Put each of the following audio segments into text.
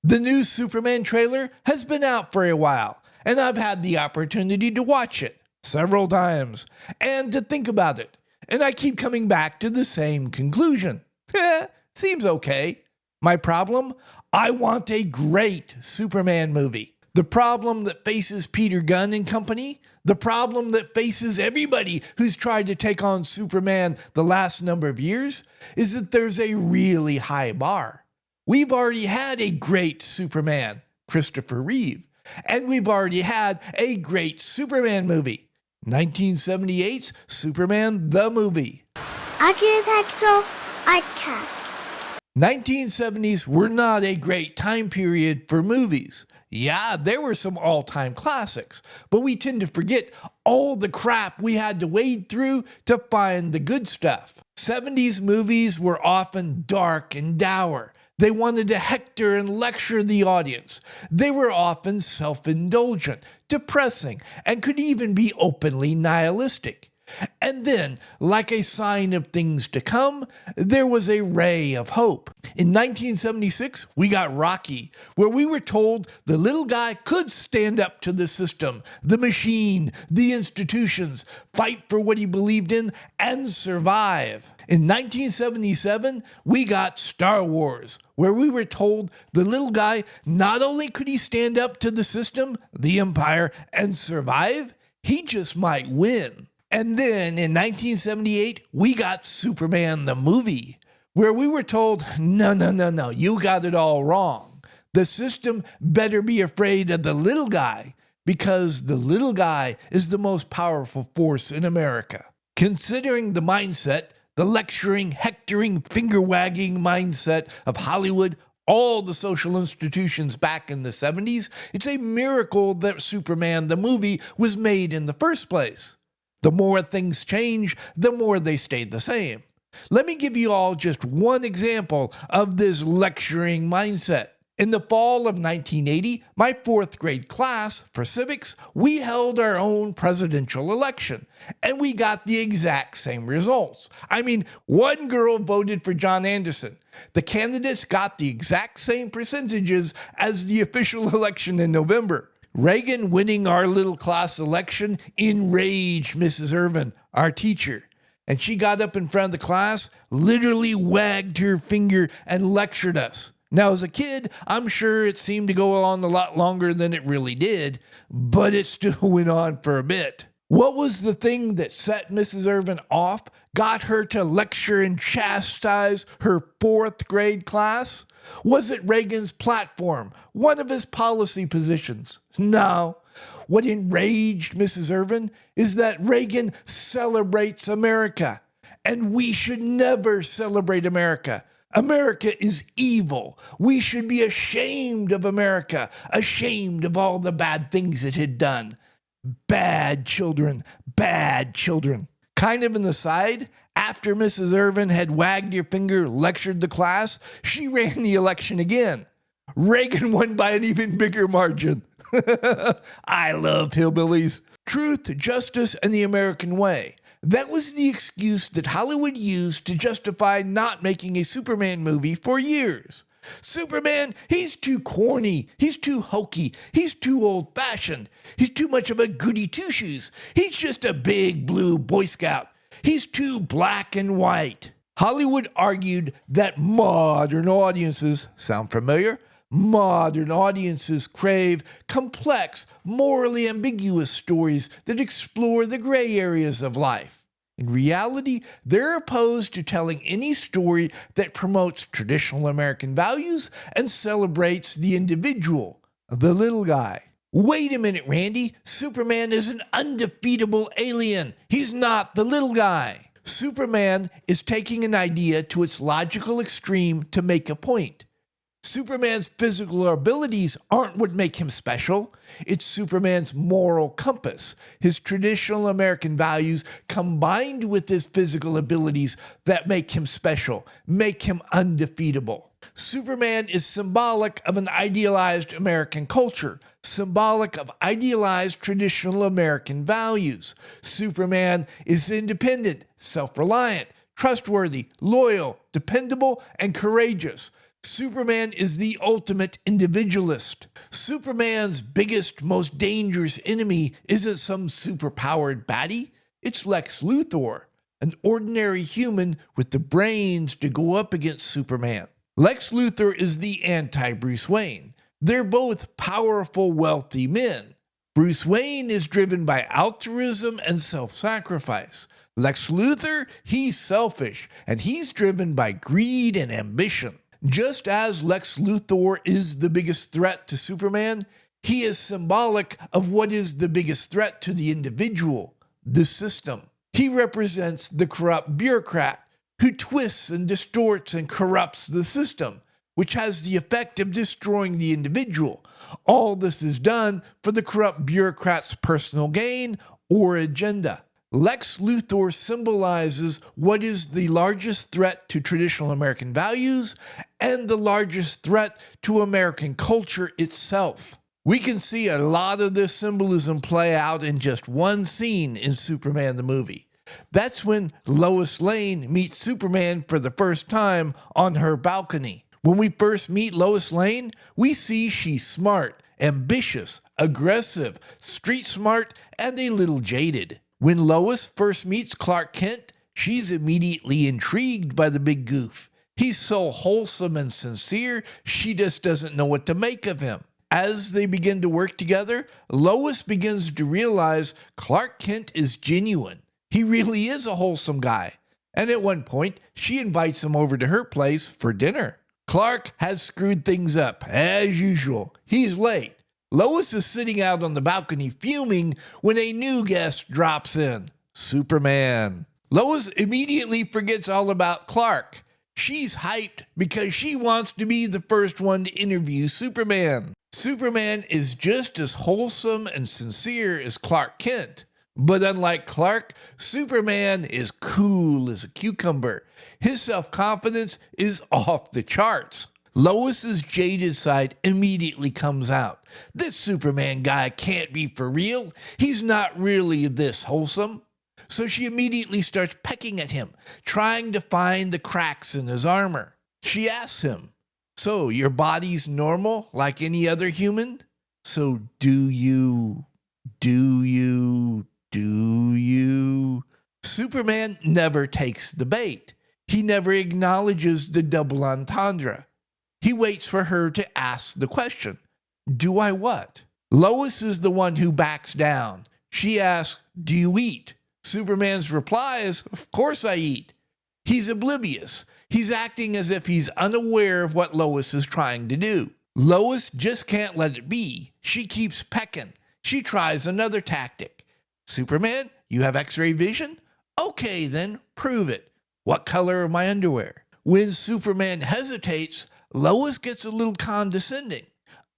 The new Superman trailer has been out for a while, and I've had the opportunity to watch it several times and to think about it, and I keep coming back to the same conclusion. Seems okay. My problem? I want a great Superman movie. The problem that faces Peter Gunn and company, the problem that faces everybody who's tried to take on Superman the last number of years, is that there's a really high bar. We've already had a great Superman, Christopher Reeve, and we've already had a great Superman movie, 1978's Superman the Movie. Architectural Artcast. 1970s were not a great time period for movies. Yeah, there were some all-time classics, but we tend to forget all the crap we had to wade through to find the good stuff. 70s movies were often dark and dour. They wanted to hector and lecture the audience. They were often self-indulgent, depressing, and could even be openly nihilistic. And then, like a sign of things to come, there was a ray of hope. In 1976, we got Rocky, where we were told the little guy could stand up to the system, the machine, the institutions, fight for what he believed in, and survive. In 1977, we got Star Wars, where we were told the little guy not only could he stand up to the system, the empire, and survive, he just might win. And then in 1978, we got Superman the Movie, where we were told, no, you got it all wrong. The system better be afraid of the little guy, because the little guy is the most powerful force in America. Considering the mindset, the lecturing, hectoring, finger-wagging mindset of Hollywood, all the social institutions back in the 70s, it's a miracle that Superman the Movie was made in the first place. The more things change, the more they stay the same. Let me give you all just one example of this lecturing mindset. In the fall of 1980, my fourth grade class for civics, we held our own presidential election, and we got the exact same results. I mean, one girl voted for John Anderson. The candidates got the exact same percentages as the official election in November. Reagan winning our little class election enraged Mrs. Irvin, our teacher. And she got up in front of the class, literally wagged her finger and lectured us. Now, as a kid, I'm sure it seemed to go on a lot longer than it really did, but it still went on for a bit. What was the thing that set Mrs. Irvin off, got her to lecture and chastise her fourth grade class? Was it Reagan's platform, one of his policy positions? No. What enraged Mrs. Irvin is that Reagan celebrates America, and we should never celebrate America. America is evil. We should be ashamed of America, ashamed of all the bad things it had done. Bad children, bad children. Kind of an aside, after Mrs. Irvin had wagged her finger, lectured the class, she ran the election again. Reagan won by an even bigger margin. I love hillbillies. Truth, justice, and the American way. That was the excuse that Hollywood used to justify not making a Superman movie for years. Superman, he's too corny, he's too hokey, he's too old-fashioned, he's too much of a goody two-shoes, he's just a big blue Boy Scout, he's too black and white. Hollywood argued that modern audiences, sound familiar? Modern audiences crave complex, morally ambiguous stories that explore the gray areas of life. In reality, they're opposed to telling any story that promotes traditional American values and celebrates the individual, the little guy. Wait a minute, Randy. Superman is an undefeatable alien. He's not the little guy. Superman is taking an idea to its logical extreme to make a point. Superman's physical abilities aren't what make him special. It's Superman's moral compass, his traditional American values combined with his physical abilities that make him special, make him undefeatable. Superman is symbolic of an idealized American culture, symbolic of idealized traditional American values. Superman is independent, self-reliant, trustworthy, loyal, dependable, and courageous. Superman is the ultimate individualist. Superman's biggest, most dangerous enemy isn't some superpowered baddie. It's Lex Luthor, an ordinary human with the brains to go up against Superman. Lex Luthor is the anti-Bruce Wayne. They're both powerful, wealthy men. Bruce Wayne is driven by altruism and self-sacrifice. Lex Luthor, he's selfish, and he's driven by greed and ambition. Just as Lex Luthor is the biggest threat to Superman, he is symbolic of what is the biggest threat to the individual, the system. He represents the corrupt bureaucrat who twists and distorts and corrupts the system, which has the effect of destroying the individual. All this is done for the corrupt bureaucrat's personal gain or agenda. Lex Luthor symbolizes what is the largest threat to traditional American values and the largest threat to American culture itself. We can see a lot of this symbolism play out in just one scene in Superman the movie. That's when Lois Lane meets Superman for the first time on her balcony. When we first meet Lois Lane, we see she's smart, ambitious, aggressive, street smart, and a little jaded. When Lois first meets Clark Kent, she's immediately intrigued by the big goof. He's so wholesome and sincere, she just doesn't know what to make of him. As they begin to work together, Lois begins to realize Clark Kent is genuine. He really is a wholesome guy. And at one point, she invites him over to her place for dinner. Clark has screwed things up, as usual. He's late. Lois is sitting out on the balcony fuming when a new guest drops in, Superman. Lois immediately forgets all about Clark. She's hyped because she wants to be the first one to interview Superman. Superman is just as wholesome and sincere as Clark Kent. But unlike Clark, Superman is cool as a cucumber. His self-confidence is off the charts. Lois's jaded side immediately comes out. This Superman guy can't be for real. He's not really this wholesome. So she immediately starts pecking at him, trying to find the cracks in his armor. She asks him, "So your body's normal like any other human? So do you? Superman never takes the bait. He never acknowledges the double entendre. He waits for her to ask the question, "Do I what?" Lois is the one who backs down. She asks, "Do you eat?" Superman's reply is, "Of course I eat." He's oblivious. He's acting as if he's unaware of what Lois is trying to do. Lois just can't let it be. She keeps pecking. She tries another tactic. "Superman, you have X-ray vision? Okay, then prove it. What color are my underwear?" When Superman hesitates, Lois gets a little condescending.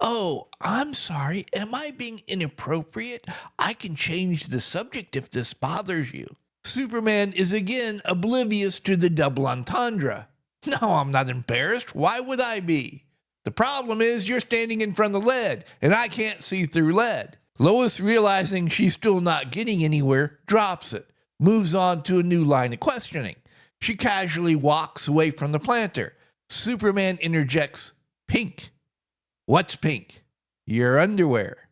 "Oh, I'm sorry. Am I being inappropriate? I can change the subject if this bothers you." Superman is again oblivious to the double entendre. "No, I'm not embarrassed. Why would I be? The problem is you're standing in front of lead, and I can't see through lead." Lois, realizing she's still not getting anywhere, drops it, moves on to a new line of questioning. She casually walks away from the planter. Superman interjects, "Pink." "What's pink?" "Your underwear."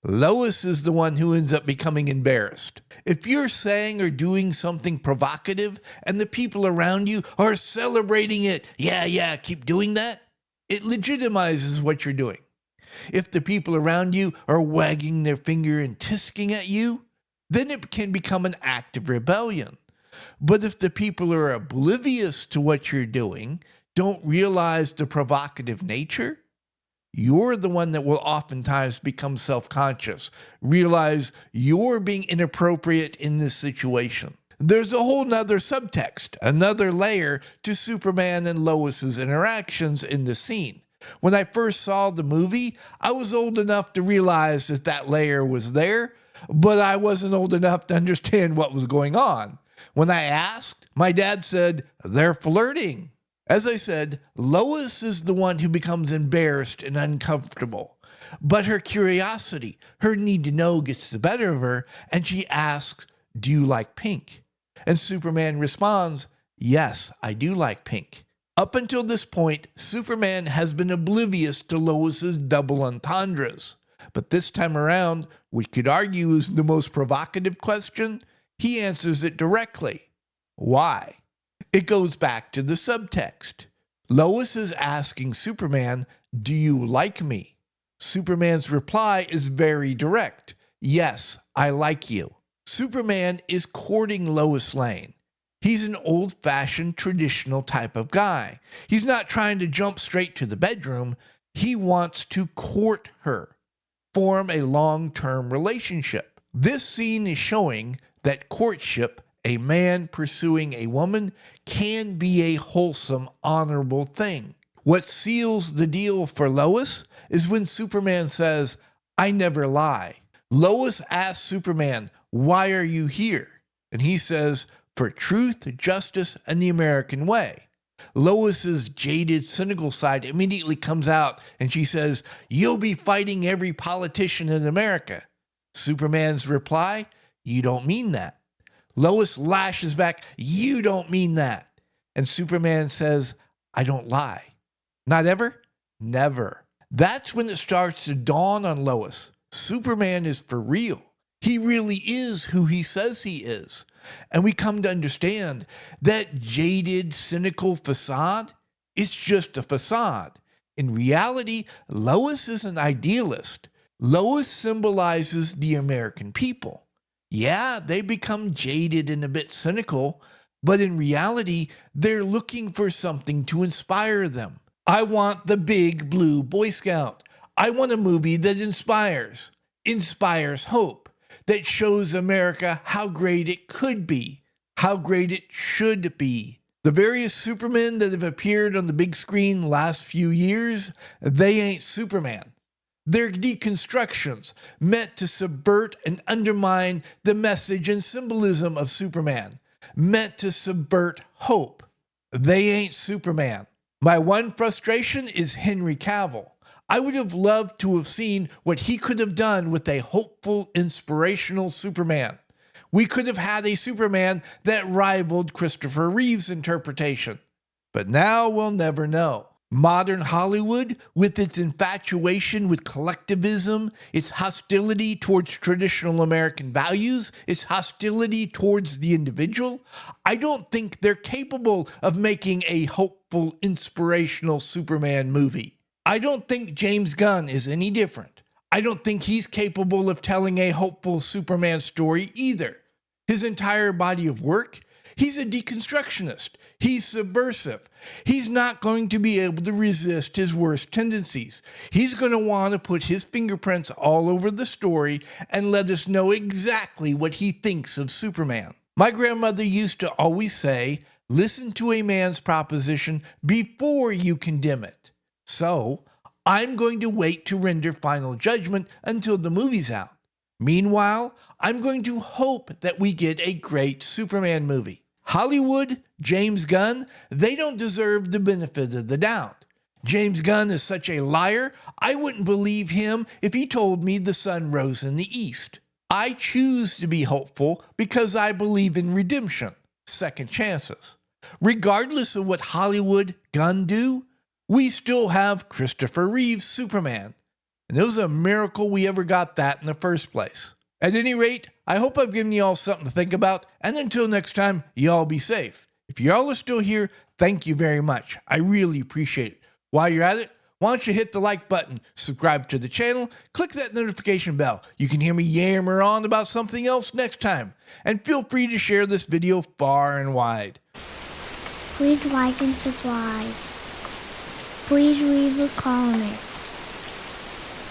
Lois is the one who ends up becoming embarrassed. If you're saying or doing something provocative and the people around you are celebrating it, yeah, keep doing that, it legitimizes what you're doing. If the people around you are wagging their finger and tisking at you, then it can become an act of rebellion. But if the people are oblivious to what you're doing, don't realize the provocative nature, you're the one that will oftentimes become self-conscious, realize you're being inappropriate in this situation. There's a whole nother subtext, another layer to Superman and Lois's interactions in the scene. When I first saw the movie, I was old enough to realize that that layer was there, but I wasn't old enough to understand what was going on. When I asked, my dad said, "They're flirting." As I said, Lois is the one who becomes embarrassed and uncomfortable. But her curiosity, her need to know gets the better of her, and she asks, "Do you like pink?" And Superman responds, "Yes, I do like pink." Up until this point, Superman has been oblivious to Lois's double entendres. But this time around, we could argue is the most provocative question, he answers it directly. Why? It goes back to the subtext. Lois is asking Superman, "Do you like me?" Superman's reply is very direct. "Yes, I like you." Superman is courting Lois Lane. He's an old-fashioned, traditional type of guy. He's not trying to jump straight to the bedroom. He wants to court her, form a long-term relationship. This scene is showing that courtship, a man pursuing a woman, can be a wholesome, honorable thing. What seals the deal for Lois is when Superman says, "I never lie." Lois asks Superman, "Why are you here?" And he says, "For truth, justice, and the American way." Lois's jaded, cynical side immediately comes out and she says, "You'll be fighting every politician in America." Superman's reply, "You don't mean that." Lois lashes back, "You don't mean that." And Superman says, "I don't lie." Not ever? Never. That's when it starts to dawn on Lois. Superman is for real. He really is who he says he is. And we come to understand that jaded, cynical facade, it's just a facade. In reality, Lois is an idealist. Lois symbolizes the American people. Yeah, they become jaded and a bit cynical, but in reality, they're looking for something to inspire them. I want the big blue Boy Scout. I want a movie that inspires hope, that shows America how great it could be, how great it should be. The various Supermen that have appeared on the big screen the last few years, they ain't Superman. They're deconstructions meant to subvert and undermine the message and symbolism of Superman, meant to subvert hope. They ain't Superman. My one frustration is Henry Cavill. I would have loved to have seen what he could have done with a hopeful, inspirational Superman. We could have had a Superman that rivaled Christopher Reeve's interpretation. But now we'll never know. Modern Hollywood, with its infatuation with collectivism, its hostility towards traditional American values, its hostility towards the individual, I don't think they're capable of making a hopeful, inspirational Superman movie. I don't think James Gunn is any different. I don't think he's capable of telling a hopeful Superman story either. His entire body of work, he's a deconstructionist. He's subversive. He's not going to be able to resist his worst tendencies. He's going to want to put his fingerprints all over the story and let us know exactly what he thinks of Superman. My grandmother used to always say, "Listen to a man's proposition before you condemn it." So, I'm going to wait to render final judgment until the movie's out. Meanwhile, I'm going to hope that we get a great Superman movie. Hollywood, James Gunn, they don't deserve the benefit of the doubt. James Gunn is such a liar, I wouldn't believe him if he told me the sun rose in the east. I choose to be hopeful because I believe in redemption, second chances. Regardless of what Hollywood, Gunn do, we still have Christopher Reeve's Superman. And it was a miracle we ever got that in the first place. At any rate, I hope I've given you all something to think about, and until next time, y'all be safe. If y'all are still here, thank you very much. I really appreciate it. While you're at it, why don't you hit the like button, subscribe to the channel, click that notification bell. You can hear me yammer on about something else next time. And feel free to share this video far and wide. Please like and subscribe. Please leave a comment.